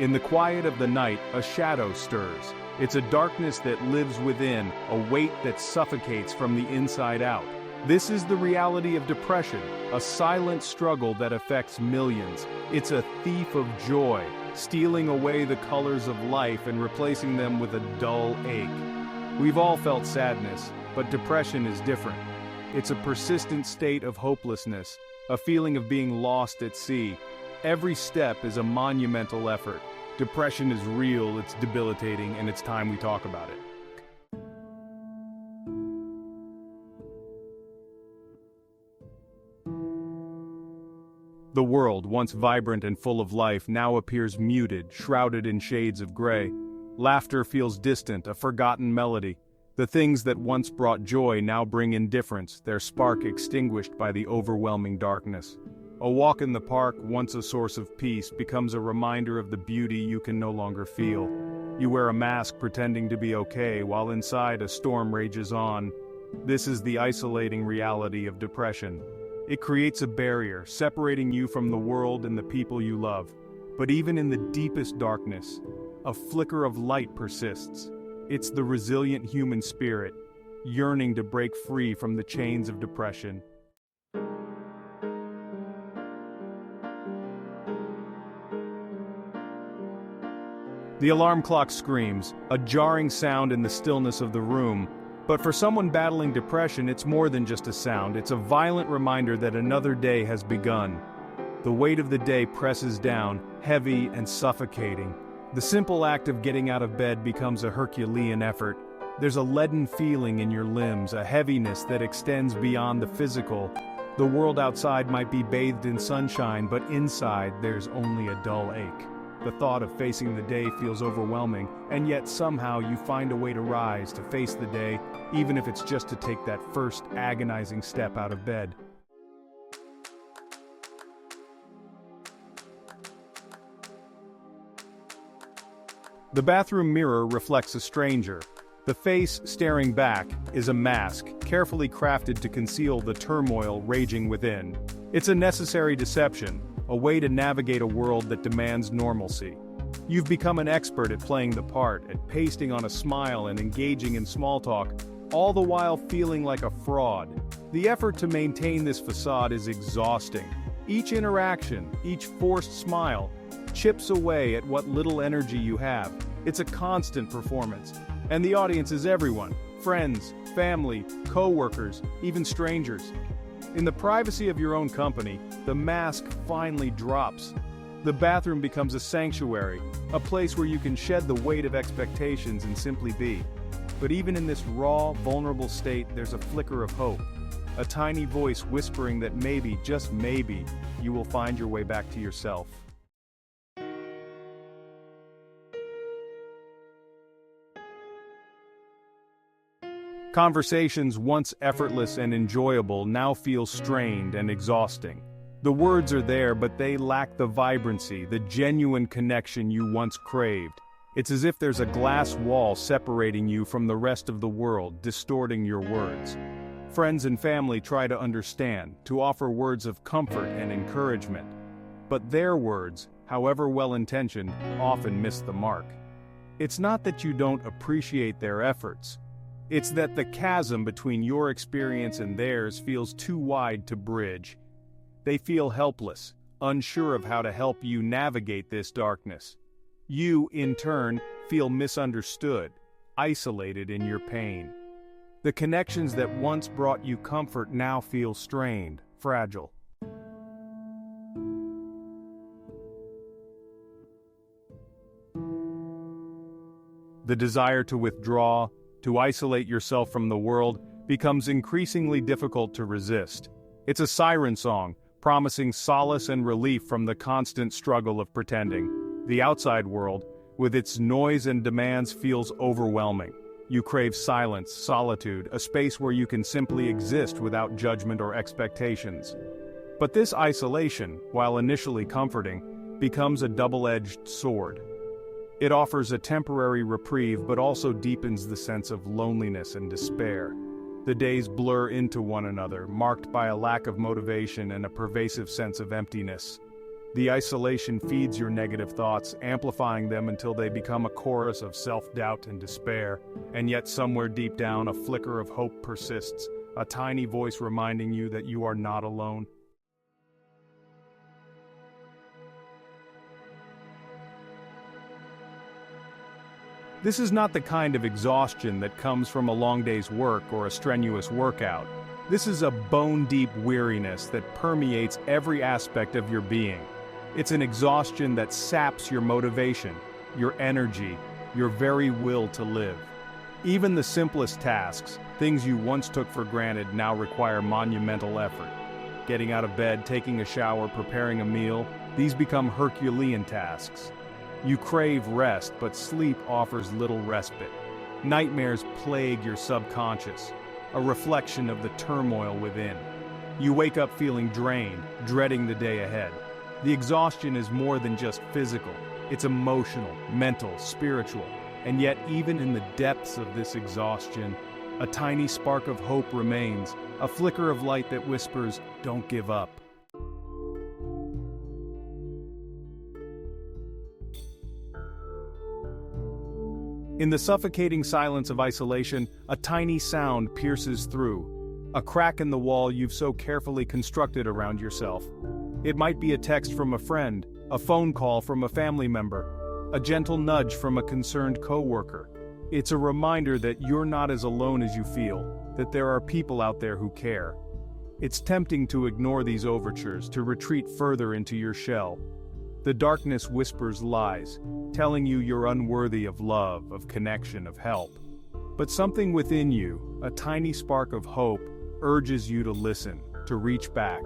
In the quiet of the night, a shadow stirs. It's a darkness that lives within, a weight that suffocates from the inside out. This is the reality of depression, a silent struggle that affects millions. It's a thief of joy, stealing away the colors of life and replacing them with a dull ache. We've all felt sadness, but depression is different. It's a persistent state of hopelessness, a feeling of being lost at sea. Every step is a monumental effort. Depression is real, it's debilitating, and it's time we talk about it. The world, once vibrant and full of life, now appears muted, shrouded in shades of gray. Laughter feels distant, a forgotten melody. The things that once brought joy now bring indifference, their spark extinguished by the overwhelming darkness. A walk in the park, once a source of peace, becomes a reminder of the beauty you can no longer feel. You wear a mask pretending to be okay, while inside a storm rages on. This is the isolating reality of depression. It creates a barrier, separating you from the world and the people you love. But even in the deepest darkness, a flicker of light persists. It's the resilient human spirit, yearning to break free from the chains of depression. The alarm clock screams, a jarring sound in the stillness of the room. But for someone battling depression, it's more than just a sound. It's a violent reminder that another day has begun. The weight of the day presses down, heavy and suffocating. The simple act of getting out of bed becomes a Herculean effort. There's a leaden feeling in your limbs, a heaviness that extends beyond the physical. The world outside might be bathed in sunshine, but inside there's only a dull ache. The thought of facing the day feels overwhelming, and yet somehow you find a way to rise, to face the day, even if it's just to take that first agonizing step out of bed. The bathroom mirror reflects a stranger. The face staring back is a mask, carefully crafted to conceal the turmoil raging within. It's a necessary deception, a way to navigate a world that demands normalcy. You've become an expert at playing the part, at pasting on a smile and engaging in small talk, all the while feeling like a fraud. The effort to maintain this facade is exhausting. Each interaction, each forced smile, chips away at what little energy you have. It's a constant performance. And the audience is everyone: friends, family, co-workers, even strangers. In the privacy of your own company, the mask finally drops. The bathroom becomes a sanctuary, a place where you can shed the weight of expectations and simply be. But even in this raw, vulnerable state, there's a flicker of hope. A tiny voice whispering that maybe, just maybe, you will find your way back to yourself. Conversations once effortless and enjoyable now feel strained and exhausting. The words are there, but they lack the vibrancy, the genuine connection you once craved. It's as if there's a glass wall separating you from the rest of the world, distorting your words. Friends and family try to understand, to offer words of comfort and encouragement. But their words, however well-intentioned, often miss the mark. It's not that you don't appreciate their efforts. It's that the chasm between your experience and theirs feels too wide to bridge. They feel helpless, unsure of how to help you navigate this darkness. You, in turn, feel misunderstood, isolated in your pain. The connections that once brought you comfort now feel strained, fragile. The desire to withdraw, to isolate yourself from the world, becomes increasingly difficult to resist. It's a siren song, promising solace and relief from the constant struggle of pretending. The outside world, with its noise and demands, feels overwhelming. You crave silence, solitude, a space where you can simply exist without judgment or expectations. But this isolation, while initially comforting, becomes a double-edged sword. It offers a temporary reprieve but also deepens the sense of loneliness and despair. The days blur into one another, marked by a lack of motivation and a pervasive sense of emptiness. The isolation feeds your negative thoughts, amplifying them until they become a chorus of self-doubt and despair, and yet somewhere deep down a flicker of hope persists, a tiny voice reminding you that you are not alone. This is not the kind of exhaustion that comes from a long day's work or a strenuous workout. This is a bone-deep weariness that permeates every aspect of your being. It's an exhaustion that saps your motivation, your energy, your very will to live. Even the simplest tasks, things you once took for granted, now require monumental effort. Getting out of bed, taking a shower, preparing a meal, these become Herculean tasks. You crave rest, but sleep offers little respite. Nightmares plague your subconscious, a reflection of the turmoil within. You wake up feeling drained, dreading the day ahead. The exhaustion is more than just physical. It's emotional, mental, spiritual. And yet, even in the depths of this exhaustion, a tiny spark of hope remains, a flicker of light that whispers, "Don't give up." In the suffocating silence of isolation, a tiny sound pierces through. A crack in the wall you've so carefully constructed around yourself. It might be a text from a friend, a phone call from a family member, a gentle nudge from a concerned coworker. It's a reminder that you're not as alone as you feel, that there are people out there who care. It's tempting to ignore these overtures, to retreat further into your shell. The darkness whispers lies, telling you you're unworthy of love, of connection, of help. But something within you, a tiny spark of hope, urges you to listen, to reach back.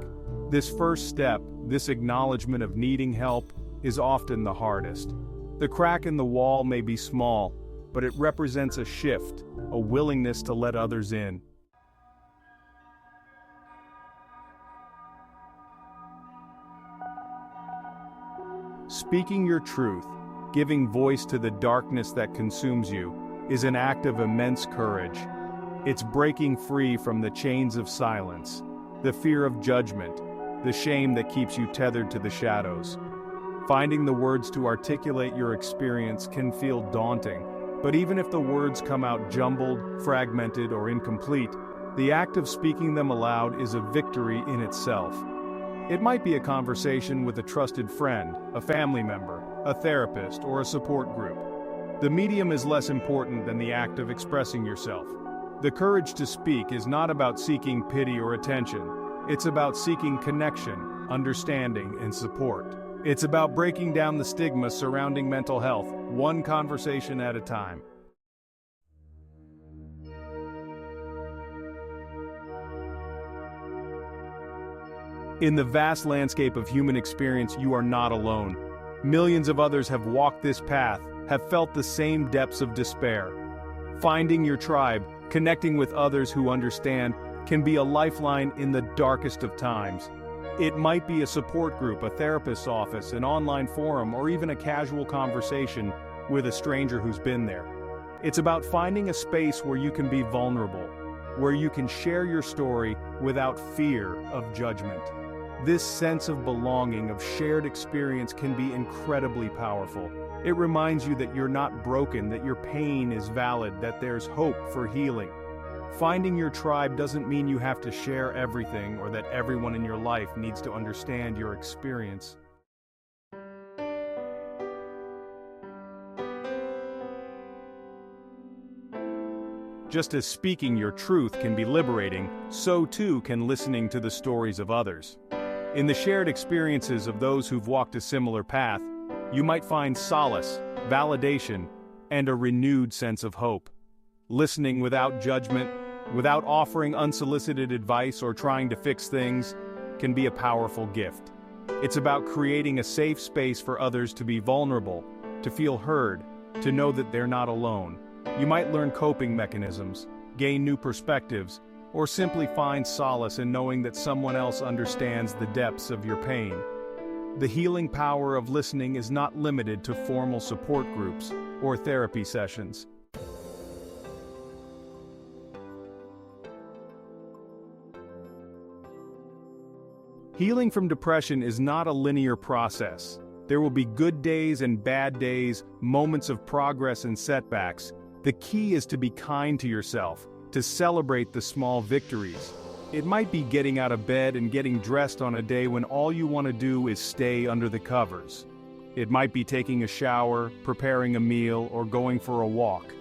This first step, this acknowledgement of needing help, is often the hardest. The crack in the wall may be small, but it represents a shift, a willingness to let others in. Speaking your truth, giving voice to the darkness that consumes you, is an act of immense courage. It's breaking free from the chains of silence, the fear of judgment, the shame that keeps you tethered to the shadows. Finding the words to articulate your experience can feel daunting, but even if the words come out jumbled, fragmented, or incomplete, the act of speaking them aloud is a victory in itself. It might be a conversation with a trusted friend, a family member, a therapist, or a support group. The medium is less important than the act of expressing yourself. The courage to speak is not about seeking pity or attention. It's about seeking connection, understanding, and support. It's about breaking down the stigma surrounding mental health, one conversation at a time. In the vast landscape of human experience, you are not alone. Millions of others have walked this path, have felt the same depths of despair. Finding your tribe, connecting with others who understand, can be a lifeline in the darkest of times. It might be a support group, a therapist's office, an online forum, or even a casual conversation with a stranger who's been there. It's about finding a space where you can be vulnerable, where you can share your story without fear of judgment. This sense of belonging, of shared experience, can be incredibly powerful. It reminds you that you're not broken, that your pain is valid, that there's hope for healing. Finding your tribe doesn't mean you have to share everything or that everyone in your life needs to understand your experience. Just as speaking your truth can be liberating, so too can listening to the stories of others. In the shared experiences of those who've walked a similar path, you might find solace, validation, and a renewed sense of hope. Listening without judgment, without offering unsolicited advice or trying to fix things, can be a powerful gift. It's about creating a safe space for others to be vulnerable, to feel heard, to know that they're not alone. You might learn coping mechanisms, gain new perspectives, or simply find solace in knowing that someone else understands the depths of your pain. The healing power of listening is not limited to formal support groups or therapy sessions. Healing from depression is not a linear process. There will be good days and bad days, moments of progress and setbacks. The key is to be kind to yourself, to celebrate the small victories. It might be getting out of bed and getting dressed on a day when all you want to do is stay under the covers. It might be taking a shower, preparing a meal, or going for a walk.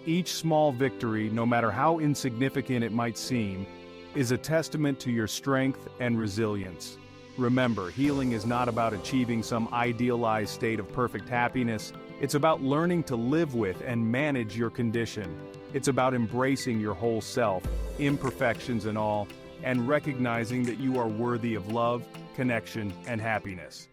Each small victory, no matter how insignificant it might seem, is a testament to your strength and resilience. Remember, healing is not about achieving some idealized state of perfect happiness. It's about learning to live with and manage your condition. It's about embracing your whole self, imperfections and all, and recognizing that you are worthy of love, connection, and happiness.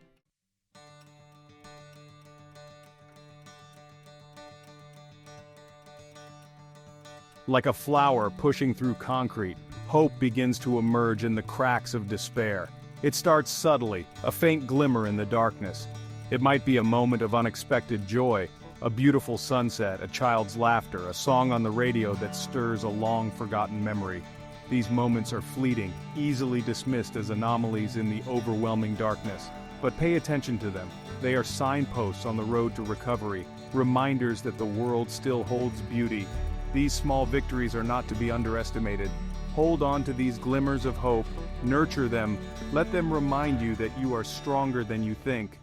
Like a flower pushing through concrete, hope begins to emerge in the cracks of despair. It starts subtly, a faint glimmer in the darkness. It might be a moment of unexpected joy, a beautiful sunset, a child's laughter, a song on the radio that stirs a long-forgotten memory. These moments are fleeting, easily dismissed as anomalies in the overwhelming darkness. But pay attention to them. They are signposts on the road to recovery, reminders that the world still holds beauty. These small victories are not to be underestimated. Hold on to these glimmers of hope, nurture them, let them remind you that you are stronger than you think.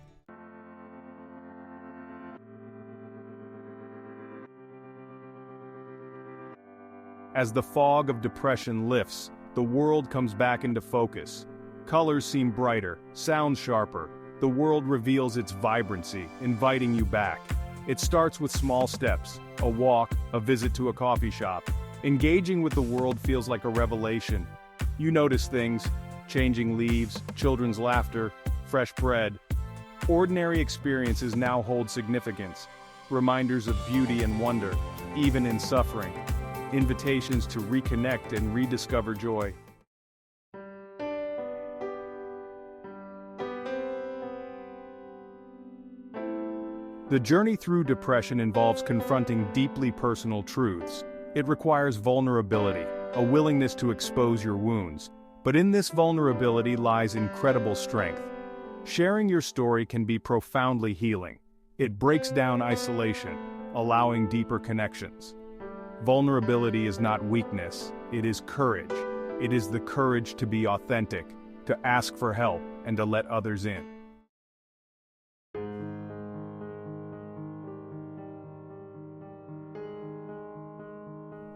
As the fog of depression lifts, the world comes back into focus. Colors seem brighter, sounds sharper. The world reveals its vibrancy, inviting you back. It starts with small steps, a walk, a visit to a coffee shop. Engaging with the world feels like a revelation. You notice things, changing leaves, children's laughter, fresh bread. Ordinary experiences now hold significance, reminders of beauty and wonder, even in suffering. Invitations to reconnect and rediscover joy. The journey through depression involves confronting deeply personal truths. It requires vulnerability, a willingness to expose your wounds. But in this vulnerability lies incredible strength. Sharing your story can be profoundly healing. It breaks down isolation, allowing deeper connections. Vulnerability is not weakness, it is courage. It is the courage to be authentic, to ask for help, and to let others in.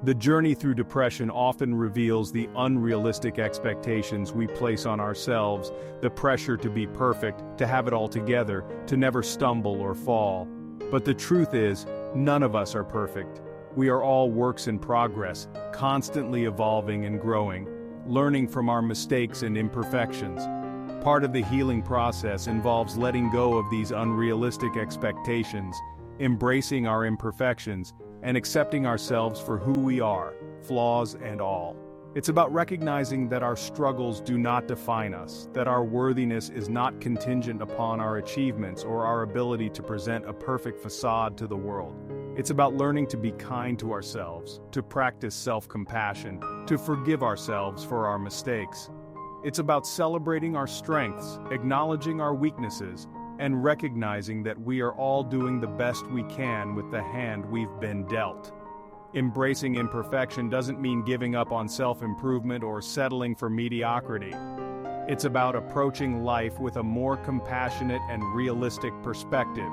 The journey through depression often reveals the unrealistic expectations we place on ourselves, the pressure to be perfect, to have it all together, to never stumble or fall. But the truth is, none of us are perfect. We are all works in progress, constantly evolving and growing, learning from our mistakes and imperfections. Part of the healing process involves letting go of these unrealistic expectations, embracing our imperfections, and accepting ourselves for who we are, flaws and all. It's about recognizing that our struggles do not define us, that our worthiness is not contingent upon our achievements or our ability to present a perfect facade to the world. It's about learning to be kind to ourselves, to practice self-compassion, to forgive ourselves for our mistakes. It's about celebrating our strengths, acknowledging our weaknesses, and recognizing that we are all doing the best we can with the hand we've been dealt. Embracing imperfection doesn't mean giving up on self-improvement or settling for mediocrity. It's about approaching life with a more compassionate and realistic perspective,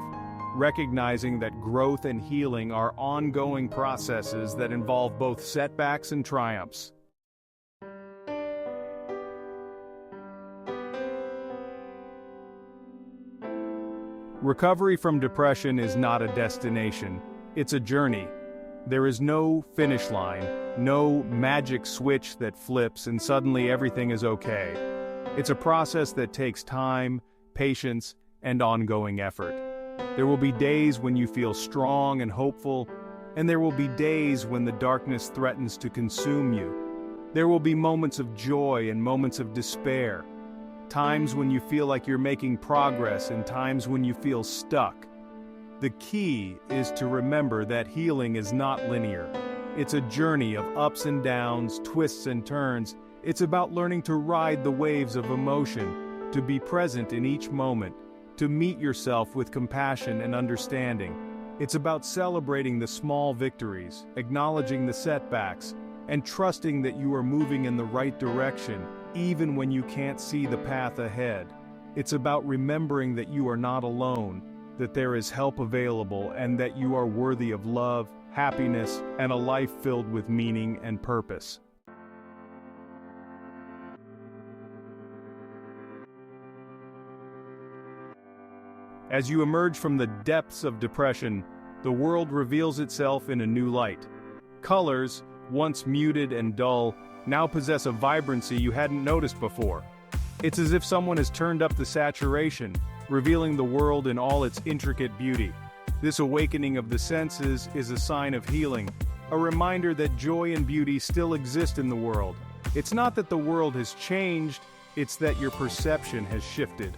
recognizing that growth and healing are ongoing processes that involve both setbacks and triumphs. Recovery from depression is not a destination, it's a journey. There is no finish line, no magic switch that flips and suddenly everything is okay. It's a process that takes time, patience, and ongoing effort. There will be days when you feel strong and hopeful, and there will be days when the darkness threatens to consume you. There will be moments of joy and moments of despair. Times when you feel like you're making progress and times when you feel stuck. The key is to remember that healing is not linear. It's a journey of ups and downs, twists and turns, It's about learning to ride the waves of emotion, to be present in each moment, to meet yourself with compassion and understanding. It's about celebrating the small victories, acknowledging the setbacks, and trusting that you are moving in the right direction, even when you can't see the path ahead. It's about remembering that you are not alone, that there is help available, and that you are worthy of love, happiness, and a life filled with meaning and purpose. As you emerge from the depths of depression, the world reveals itself in a new light. Colors, once muted and dull, now possess a vibrancy you hadn't noticed before. It's as if someone has turned up the saturation, revealing the world in all its intricate beauty. This awakening of the senses is a sign of healing, a reminder that joy and beauty still exist in the world. It's not that the world has changed, it's that your perception has shifted.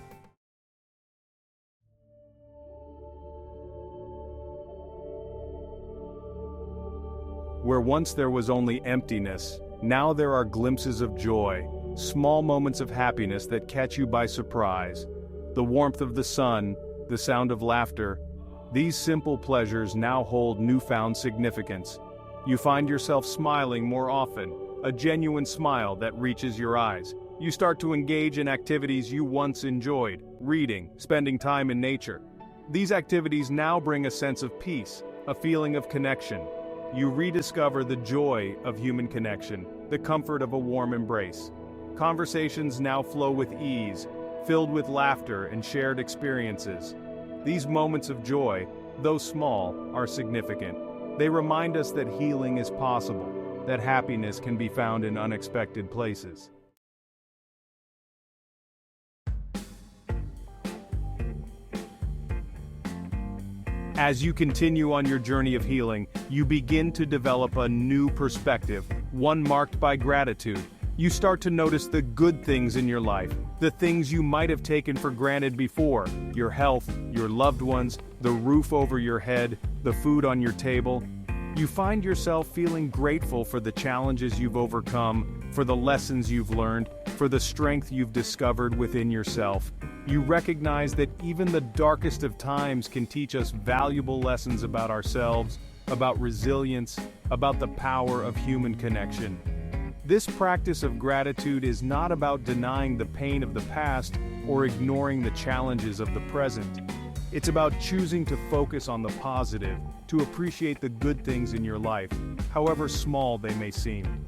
Where once there was only emptiness, now there are glimpses of joy, small moments of happiness that catch you by surprise. The warmth of the sun, the sound of laughter, these simple pleasures now hold newfound significance. You find yourself smiling more often, a genuine smile that reaches your eyes. You start to engage in activities you once enjoyed, reading, spending time in nature. These activities now bring a sense of peace, a feeling of connection. You rediscover the joy of human connection, the comfort of a warm embrace. Conversations now flow with ease, filled with laughter and shared experiences. These moments of joy, though small, are significant. They remind us that healing is possible, that happiness can be found in unexpected places. As you continue on your journey of healing, you begin to develop a new perspective, one marked by gratitude. You start to notice the good things in your life, the things you might have taken for granted before: your health, your loved ones, the roof over your head, the food on your table. You find yourself feeling grateful for the challenges you've overcome, for the lessons you've learned, for the strength you've discovered within yourself. You recognize that even the darkest of times can teach us valuable lessons about ourselves, about resilience, about the power of human connection. This practice of gratitude is not about denying the pain of the past or ignoring the challenges of the present. It's about choosing to focus on the positive, to appreciate the good things in your life, however small they may seem.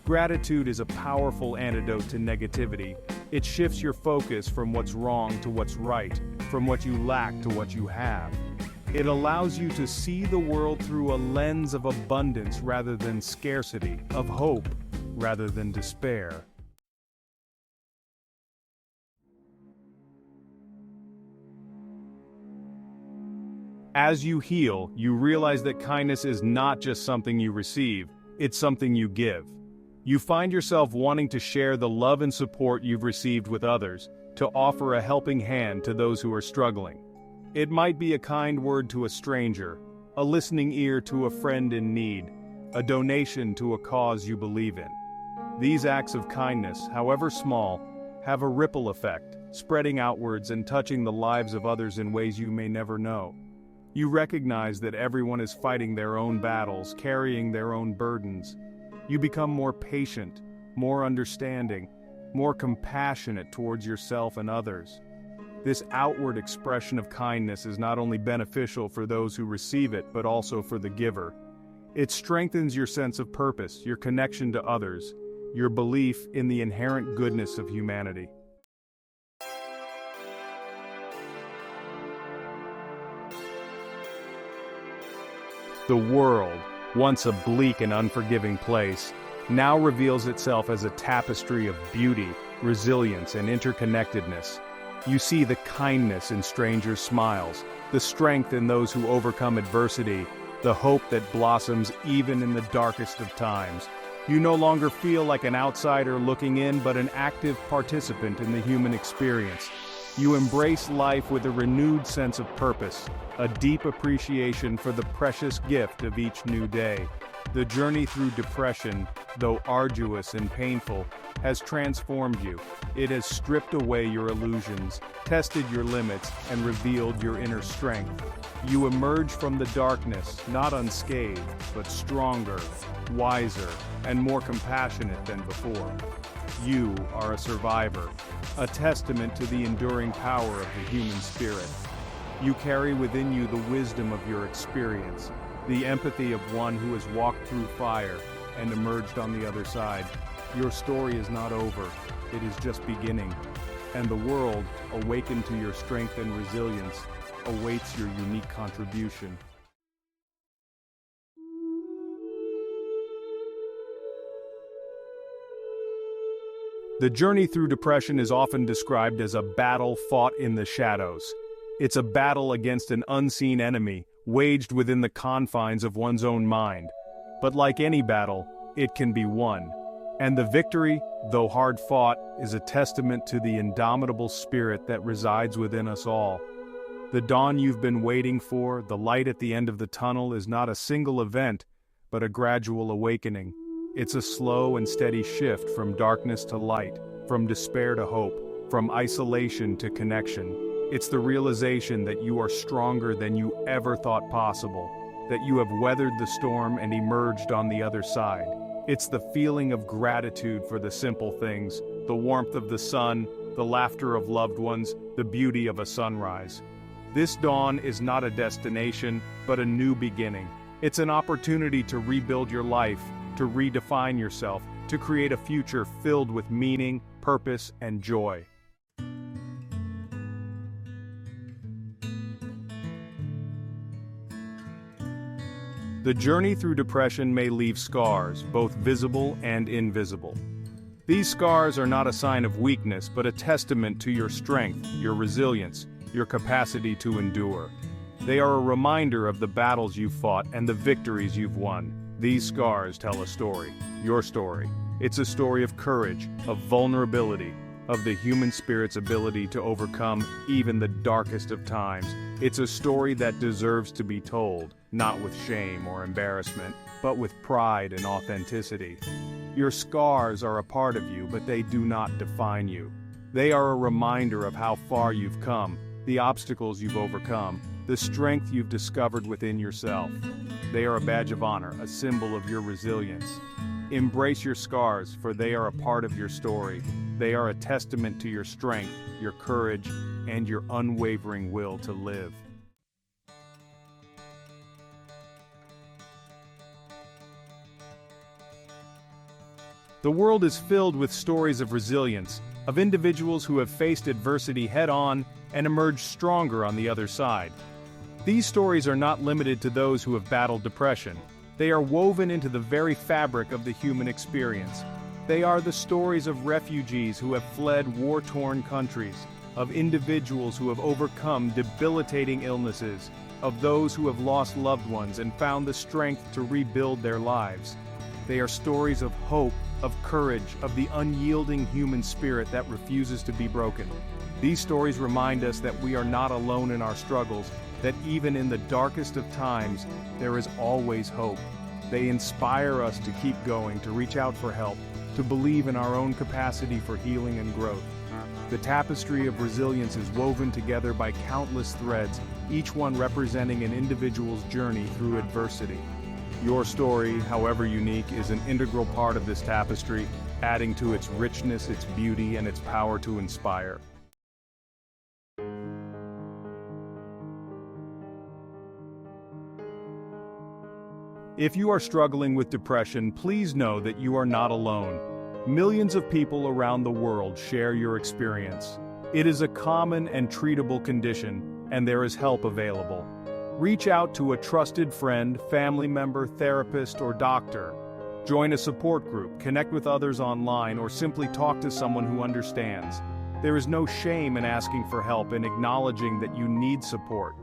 Gratitude is a powerful antidote to negativity. It shifts your focus from what's wrong to what's right, from what you lack to what you have. It allows you to see the world through a lens of abundance rather than scarcity, of hope rather than despair. As you heal, you realize that kindness is not just something you receive, it's something you give. You find yourself wanting to share the love and support you've received with others, to offer a helping hand to those who are struggling. It might be a kind word to a stranger, a listening ear to a friend in need, a donation to a cause you believe in. These acts of kindness, however small, have a ripple effect, spreading outwards and touching the lives of others in ways you may never know. You recognize that everyone is fighting their own battles, carrying their own burdens. You become more patient, more understanding, more compassionate towards yourself and others. This outward expression of kindness is not only beneficial for those who receive it, but also for the giver. It strengthens your sense of purpose, your connection to others, your belief in the inherent goodness of humanity. The world, once a bleak and unforgiving place, now reveals itself as a tapestry of beauty, resilience, and interconnectedness. You see the kindness in strangers' smiles, the strength in those who overcome adversity, the hope that blossoms even in the darkest of times. You no longer feel like an outsider looking in, but an active participant in the human experience. You embrace life with a renewed sense of purpose, a deep appreciation for the precious gift of each new day. The journey through depression, though arduous and painful, has transformed you. It has stripped away your illusions, tested your limits, and revealed your inner strength. You emerge from the darkness, not unscathed, but stronger, wiser, and more compassionate than before. You are a survivor, a testament to the enduring power of the human spirit. You carry within you the wisdom of your experience, the empathy of one who has walked through fire and emerged on the other side. Your story is not over, it is just beginning. And the world, awakened to your strength and resilience, awaits your unique contribution. The journey through depression is often described as a battle fought in the shadows. It's a battle against an unseen enemy, waged within the confines of one's own mind. But like any battle, it can be won. And the victory, though hard fought, is a testament to the indomitable spirit that resides within us all. The dawn you've been waiting for, the light at the end of the tunnel, is not a single event, but a gradual awakening. It's a slow and steady shift from darkness to light, from despair to hope, from isolation to connection. It's the realization that you are stronger than you ever thought possible, that you have weathered the storm and emerged on the other side. It's the feeling of gratitude for the simple things, the warmth of the sun, the laughter of loved ones, the beauty of a sunrise. This dawn is not a destination, but a new beginning. It's an opportunity to rebuild your life, to redefine yourself, to create a future filled with meaning, purpose, and joy. The journey through depression may leave scars, both visible and invisible. These scars are not a sign of weakness, but a testament to your strength, your resilience, your capacity to endure. They are a reminder of the battles you've fought and the victories you've won. These scars tell a story, your story. It's a story of courage, of vulnerability, of the human spirit's ability to overcome even the darkest of times. It's a story that deserves to be told, not with shame or embarrassment, but with pride and authenticity. Your scars are a part of you, but they do not define you. They are a reminder of how far you've come, the obstacles you've overcome, the strength you've discovered within yourself. They are a badge of honor, a symbol of your resilience. Embrace your scars, for they are a part of your story. They are a testament to your strength, your courage, and your unwavering will to live. The world is filled with stories of resilience, of individuals who have faced adversity head-on and emerged stronger on the other side. These stories are not limited to those who have battled depression. They are woven into the very fabric of the human experience. They are the stories of refugees who have fled war-torn countries, of individuals who have overcome debilitating illnesses, of those who have lost loved ones and found the strength to rebuild their lives. They are stories of hope, of courage, of the unyielding human spirit that refuses to be broken. These stories remind us that we are not alone in our struggles, that even in the darkest of times, there is always hope. They inspire us to keep going, to reach out for help, to believe in our own capacity for healing and growth. The tapestry of resilience is woven together by countless threads, each one representing an individual's journey through adversity. Your story, however unique, is an integral part of this tapestry, adding to its richness, its beauty, and its power to inspire. If you are struggling with depression, please know that you are not alone. Millions of people around the world share your experience. It is a common and treatable condition, and there is help available. Reach out to a trusted friend, family member, therapist, or doctor. Join a support group, connect with others online, or simply talk to someone who understands. There is no shame in asking for help and acknowledging that you need support.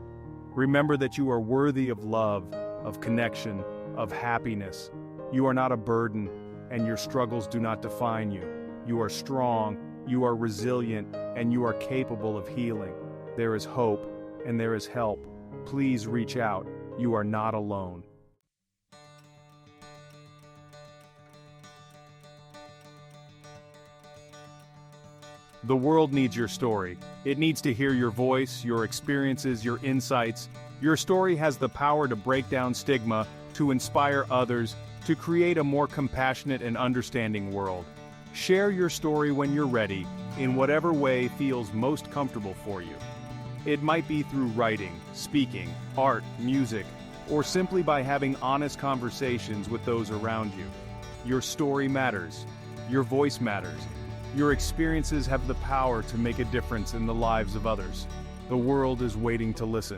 Remember that you are worthy of love, of connection, of happiness. You are not a burden, and your struggles do not define you. You are strong, you are resilient, and you are capable of healing. There is hope, and there is help. Please reach out. You are not alone. The world needs your story. It needs to hear your voice, your experiences, your insights. Your story has the power to break down stigma, to inspire others, to create a more compassionate and understanding world. Share your story when you're ready, in whatever way feels most comfortable for you. It might be through writing, speaking, art, music, or simply by having honest conversations with those around you. Your story matters. Your voice matters. Your experiences have the power to make a difference in the lives of others. The world is waiting to listen.